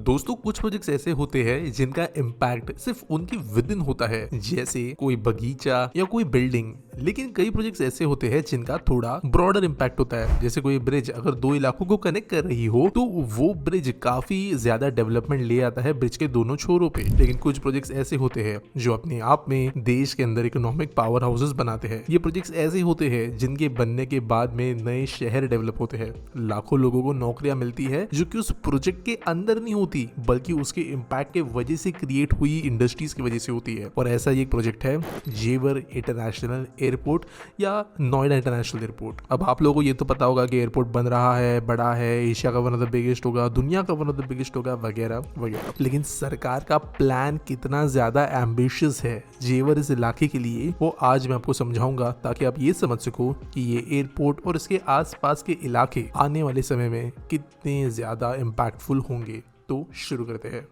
दोस्तों कुछ प्रोजेक्ट्स ऐसे होते हैं जिनका इम्पैक्ट सिर्फ उनकी विद इन होता है, जैसे कोई बगीचा या कोई बिल्डिंग। लेकिन कई प्रोजेक्ट्स ऐसे होते हैं जिनका थोड़ा ब्रॉडर इम्पैक्ट होता है, जैसे कोई ब्रिज अगर दो इलाकों को कनेक्ट कर रही हो तो वो ब्रिज काफी ज्यादा डेवलपमेंट ले आता है ब्रिज के दोनों छोरों पे। लेकिन कुछ प्रोजेक्ट्स ऐसे होते हैं जो अपने आप में देश के अंदर इकोनॉमिक पावर हाउसेस बनाते हैं। ये प्रोजेक्ट्स ऐसे होते हैं जिनके बनने के बाद में नए शहर डेवलप होते हैं, लाखों लोगों को नौकरियां मिलती है जो कि उस प्रोजेक्ट के अंदर नहीं होती बल्कि उसके इम्पैक्ट के वजह से क्रिएट हुई इंडस्ट्रीज की वजह से होती है। और ऐसा ही एक प्रोजेक्ट है जेवर इंटरनेशनल एयरपोर्ट या नोएडा इंटरनेशनल एयरपोर्ट। अब आप लोगों को ये तो पता होगा कि एयरपोर्ट बन रहा है, बड़ा है, एशिया का वन ऑफ द बिगेस्ट होगा, दुनिया का वन ऑफ द बिगेस्ट होगा, वगैरह वगैरह। लेकिन सरकार का प्लान कितना ज्यादा एम्बिशियस है जेवर इस इलाके के लिए, वो आज मैं आपको समझाऊंगा ताकि आप ये समझ सको कि ये एयरपोर्ट और इसके आसपास के इलाके आने वाले समय में कितने ज्यादा इम्पैक्टफुल होंगे। तो शुरू करते हैं।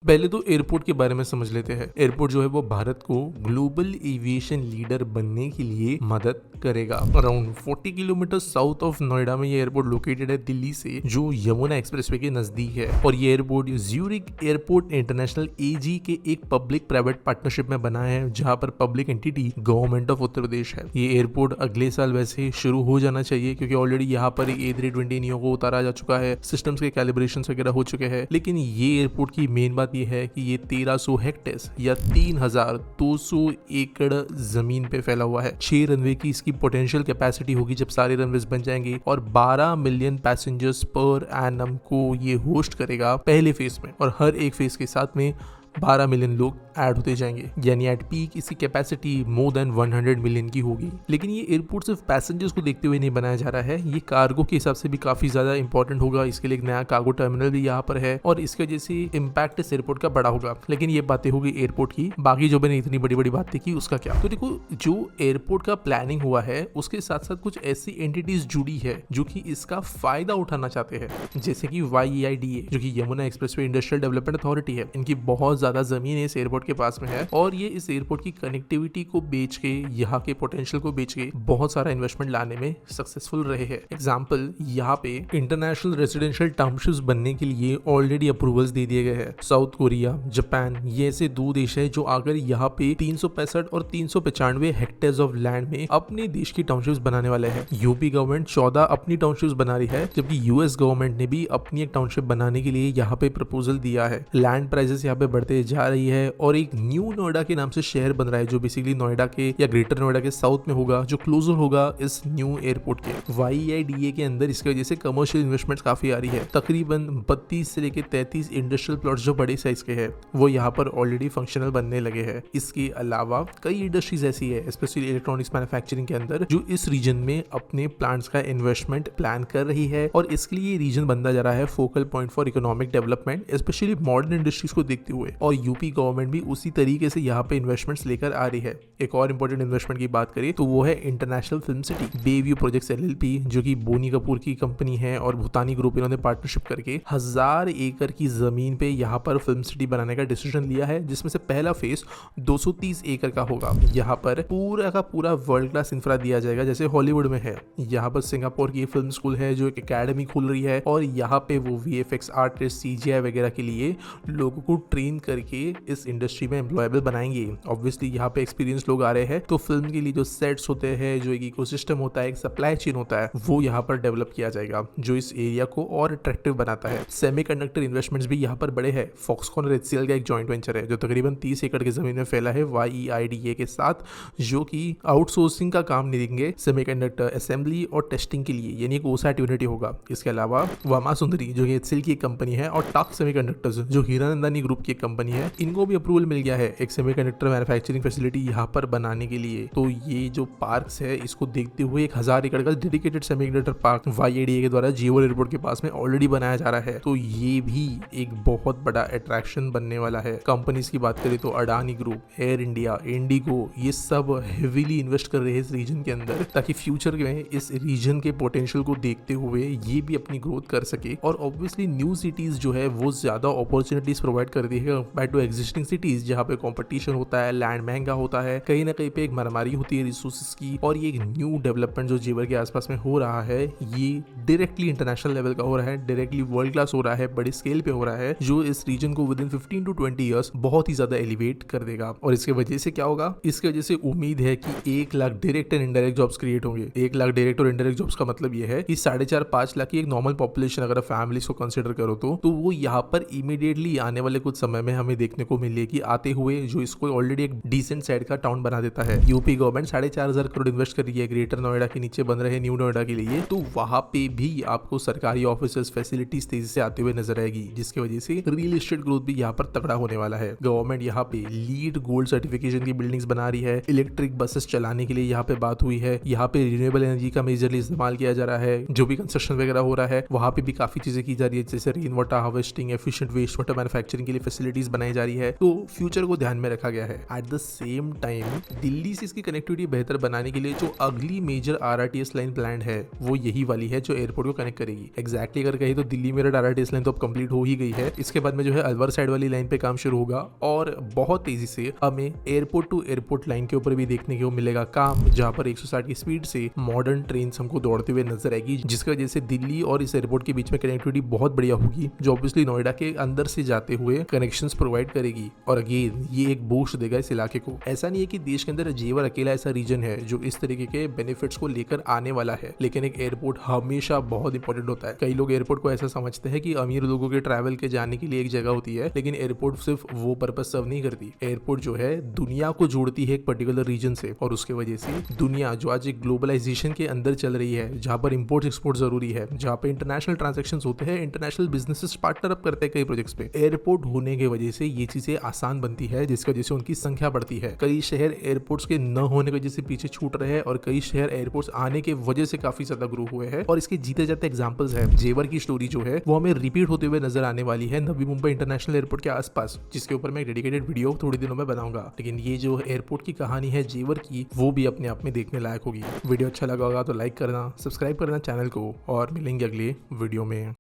पहले तो एयरपोर्ट के बारे में समझ लेते हैं। एयरपोर्ट जो है वो भारत को ग्लोबल एविएशन लीडर बनने के लिए मदद करेगा। Around 40 kilometre south of Noida में ये एयरपोर्ट लोकेटेड है दिल्ली से, जो यमुना एक्सप्रेसवे के नजदीक है। और ये एयरपोर्ट ज्यूरिक एयरपोर्ट इंटरनेशनल एजी के एक पब्लिक प्राइवेट पार्टनरशिप में बना है, जहां पर public entity government of Uttar Pradesh है। ये एयरपोर्ट अगले साल वैसे शुरू हो जाना चाहिए क्योंकि ऑलरेडी यहाँ पर A320 नियो को उतारा जा चुका है, सिस्टम्स के कैलिब्रेशन वगैरह हो चुके हैं। लेकिन ये एयरपोर्ट की मेन बात है कि ये 1300 हेक्टेयर्स या 3200 एकड़ जमीन पे फैला हुआ है। 6 रनवे की इसकी पोटेंशियल कैपेसिटी होगी जब सारे रनवेज बन जाएंगे, और 12 मिलियन पैसेंजर्स पर एनम को ये होस्ट करेगा पहले फेज में, और हर एक फेज के साथ में 12 मिलियन लोग ऐड होते जाएंगे, यानी एट पीक इसकी कैपेसिटी मोर देन 100 मिलियन की होगी। लेकिन ये एयरपोर्ट सिर्फ पैसेंजर्स को देखते हुए नहीं बनाया जा रहा है, ये कार्गो के हिसाब से भी काफी ज्यादा इंपॉर्टेंट होगा। इसके लिए एक नया कार्गो टर्मिनल भी यहाँ पर है और इसके वजह से इम्पैक्ट इस एयरपोर्ट का बड़ा होगा। लेकिन ये बातें होगी एयरपोर्ट की, बाकी जो मैंने इतनी बड़ी बड़ी बातें की उसका क्या। तो देखो, जो एयरपोर्ट का प्लानिंग हुआ है उसके साथ साथ कुछ ऐसी एंटिटीज जुड़ी है जो कि इसका फायदा उठाना चाहते हैं, जैसे कि YEIDA जो कि Yamuna expressway industrial development authority है। इनकी बहुत ज्यादा जमीन इस एयरपोर्ट के पास में है और ये इस एयरपोर्ट की कनेक्टिविटी को बेच के, यहाँ के पोटेंशियल को बेच के बहुत सारा इन्वेस्टमेंट लाने में सक्सेसफुल रहे हैं। एग्जांपल, यहाँ पे इंटरनेशनल रेजिडेंशियल टाउनशिप्स बनने के लिए ऑलरेडी अप्रूवल्स दे दिए गए हैं। साउथ कोरिया, जापान, ये ऐसे 2 देश है जो अगर यहाँ पे 365 और 395 हेक्टेयर्स ऑफ लैंड में अपने देश की टाउनशिप्स बनाने वाले हैं। यूपी गवर्नमेंट 14 अपनी टाउनशिप्स बना रही है, जबकि यूएस गवर्नमेंट ने भी अपनी एक टाउनशिप बनाने के लिए यहाँ पे प्रपोजल दिया है। लैंड प्राइसेस यहाँ पे बढ़ते जा रही है और एक न्यू नोएडा के नाम से शहर बन रहा है जो बेसिकली नोएडा के या ग्रेटर नोएडा के साउथ में होगा, जो क्लोजर होगा इस न्यू एयरपोर्ट के। YEIDA के अंदर इसकी वजह से कमर्शियल इन्वेस्टमेंट काफी आ रही है। तकरीबन 32 से लेकर 33 इंडस्ट्रियल प्लॉट्स जो बड़े साइज के हैं वो यहाँ पर ऑलरेडी फंक्शनल बनने लगे हैं। इसके अलावा कई इंडस्ट्रीज ऐसी है, स्पेशली इलेक्ट्रॉनिक्स मैन्युफैक्चरिंग के अंदर, जो इस रीजन में अपने प्लांट्स का इन्वेस्टमेंट प्लान कर रही है। और इसके लिए रीजन बनता जा रहा है focal point for economic development, specially modern industries को देखते हुए। और यूपी गवर्नमेंट भी उसी तरीके से यहाँ पे इन्वेस्टमेंट्स लेकर आ रही है। एक और इंपॉर्टेंट इन्वेस्टमेंट की बात करें तो वो है international film city Bayview projects LLP, जो कि बोनी कपूर की कंपनी है और भूतानी ग्रुप, इन्होंने पार्टनरशिप करके 1000 एकड़ की जमीन पे यहाँ पर फिल्म सिटी बनाने का डिसीजन लिया है, जिसमें से पहला फेज 230 एकड़ का होगा। यहाँ पर पूरा का पूरा वर्ल्ड क्लास इंफ्रा दिया जाएगा जैसे हॉलीवुड में है। यहाँ पर सिंगापुर की फिल्म स्कूल है जो एक एकेडमी खुल रही है, और यहाँ पे वो VFX आर्टिस्ट, CGI वगैरह के लिए लोगों को ट्रेन करके इस इंडस्ट्री में एम्प्लॉयबल बनाएंगे। ऑब्वियसली यहाँ पे एक्सपीरियंस लोग आ रहे हैं, तो फिल्म के लिए जो सेट्स होते हैं, जो एक इकोसिस्टम होता है, एक सप्लाई चेन होता है, वो यहाँ पर डेवलप किया जाएगा, जो इस एरिया को और अट्रैक्टिव बनाता है। सेमीकंडक्टर इन्वेस्टमेंट्स भी यहाँ पर बड़े हैं। फॉक्सकॉन और HCL का एक जॉइंट वेंचर है जो तकरीबन 30 एकड़ की जमीन में फैला है YEIDA के साथ, जो कि आउटसोर्सिंग का काम नहीं देंगे सेमीकंडक्टर असेंबली और टेस्टिंग के लिए, यानी एक OSAT यूनिटी होगा। इसके अलावा वामा सुंदरी जो कि HCL की एक कंपनी है, और टाक सेमीकंडक्टर्स जो हीरानंदानी ग्रुप की एक कंपनी कंपनी है, इनको भी अप्रूवल मिल गया है एक सेमीकंडक्टर मैन्युफैक्चरिंग फैसिलिटी यहाँ पर बनाने के लिए। तो ये जो पार्क्स है इसको देखते हुए 1000 एकड़ का डेडिकेटेड सेमीकंडक्टर पार्क YADA के द्वारा जेवर एयरपोर्ट के पास में ऑलरेडी बनाया जा रहा है। तो ये भी एक बहुत बड़ा अट्रैक्शन बनने वाला है। कंपनीज की बात करें तो Adani group, air India, Indigo, ये सब हेवीली इन्वेस्ट कर रहे हैं इस रीजन के अंदर, ताकि फ्यूचर में इस रीजन के पोटेंशियल को देखते हुए ये भी अपनी ग्रोथ कर सके। और ऑब्वियसली न्यू सिटीज जो है वो ज्यादा अपॉर्चुनिटीज प्रोवाइड करती है कंपेयर टू एग्जिस्टिंग सिटीज, जहाँ पे कंपटीशन होता है, लैंड महंगा होता है, कहीं ना कहीं पे एक मारामारी होती है रिसोर्सेज की। और ये एक न्यू डेवलपमेंट जो जेवर के आसपास में हो रहा है ये डायरेक्टली इंटरनेशनल लेवल का हो रहा है, डायरेक्टली वर्ल्ड क्लास हो रहा है, बड़ी स्केल पे हो रहा है, जो इस रीजन को विद इन 15 to 20 ईयर्स बहुत ही ज्यादा एलिवेट कर देगा। और इसके वजह से क्या होगा, इसके वजह से उम्मीद है कि 1 lakh direct and indirect jobs create होंगे। 1 लाख डायरेक्ट और इनडायरेक्ट जॉब्स का मतलब ये है कि 4.5-5 लाख की एक नॉर्मल पॉपुलेशन अगर फैमिलीज को कंसिडर करो तो वो यहाँ पर इमीडिएटली आने वाले कुछ समय में हमें देखने को मिलेगी आते हुए, जो इसको ऑलरेडी एक डिसेंट साइड का टाउन बना देता है। यूपी गवर्नमेंट 4,500 करोड़ इन्वेस्ट कर रही है ग्रेटर नोएडा के नीचे बन रहे न्यू नोएडा के लिए। तो वहां पे भी आपको सरकारी ऑफिस फैसिलिटीज तेजी से आते हुए नजर आएगी, जिसकी वजह से रियल एस्टेट ग्रोथ भी यहाँ पर तगड़ा होने वाला है। गवर्नमेंट यहाँ पे लीड गोल्ड सर्टिफिकेशन की बिल्डिंग्स बना रही है, इलेक्ट्रिक बसेस चलाने के लिए यहाँ पे बात हुई है, यहाँ पे रिन्यूएबल एनर्जी का मेजरली इस्तेमाल किया जा रहा है। जो भी कंस्ट्रक्शन वगैरह हो रहा है वहां पे भी काफी चीजें की जा रही है, जैसे rain water harvesting, efficient waste water manufacturing के लिए फैसिलिटीज बनाई जा रही है। तो फ्यूचर को ध्यान में रखा गया है। At the same time Delhi से इसकी कनेक्टिविटी बेहतर बनाने के लिए जो अगली मेजर RRTS लाइन प्लान है वो यही वाली है, जो एयरपोर्ट को कनेक्ट करेगी। एग्जैक्टली अगर कहीं तो दिल्ली मेरठ RRTS लाइन तो अब कंप्लीट हो ही गई है। इसके बाद में जो है अलवर साइड वाली लाइन पे काम शुरू होगा और बहुत तेजी से हमें एयरपोर्ट टू एयरपोर्ट लाइन के ऊपर भी देखने को मिलेगा काम, जहां पर 160 की स्पीड से मॉडर्न ट्रेन हमको दौड़ते हुए नजर आएगी, जिसकी वजह से दिल्ली और इस एयरपोर्ट के बीच में कनेक्टिविटी बहुत बढ़िया होगी, जो ऑब्वियसली नोएडा के अंदर से जाते हुए कनेक्शंस प्रोवाइड करेगी। और अगेन ये एक बूस्ट देगा इस इलाके को। ऐसा नहीं है कि देश के अंदर जेवर अकेला ऐसा रीजन है जो इस तरीके के बेनिफिट्स को लेकर आने वाला है, लेकिन एक एयरपोर्ट हमेशा बहुत इंपॉर्टेंट होता है। कई लोग एयरपोर्ट को ऐसा समझते हैं कि अमीर लोगों के ट्रैवल के जाने के लिए एक जगह होती है, लेकिन एयरपोर्ट सिर्फ वो पर्पज सर्व नहीं करती। एयरपोर्ट जो है दुनिया को जोड़ती है एक पर्टिकुलर रीजन से, और उसके वजह से दुनिया जो आज एक ग्लोबलाइजेशन के अंदर चल रही है, जहां पर इंपोर्ट एक्सपोर्ट जरूरी है, जहां पे इंटरनेशनल ट्रांजैक्शंस होते हैं, इंटरनेशनल बिजनेसेस पार्टनर अप करते हैं कई प्रोजेक्ट्स पे। एयरपोर्ट होने की वजह से ये चीजें आसान बनती है, जिसकी वजह से उनकी संख्या बढ़ती है। कई शहर एयरपोर्ट्स के न होने की वजह से पीछे छूट रहे हैं, और कई शहर एयरपोर्ट्स आने के वजह से काफी ज्यादा ग्रो हुए हैं। और इसके जीते जाते एग्जांपल्स है। जेवर की स्टोरी जो है वो हमें रिपीट होते हुए नजर आने वाली है नवी मुंबई इंटरनेशनल एयरपोर्ट के आसपास, जिसके ऊपर मैं एक डेडिकेटेड वीडियो थोड़ी दिनों में बनाऊंगा। लेकिन ये जो एयरपोर्ट की कहानी है जेवर की, वो भी अपने आप में देखने लायक होगी। वीडियो अच्छा लगा होगा तो लाइक करना, सब्सक्राइब करना चैनल को, और मिलेंगे अगले वीडियो में।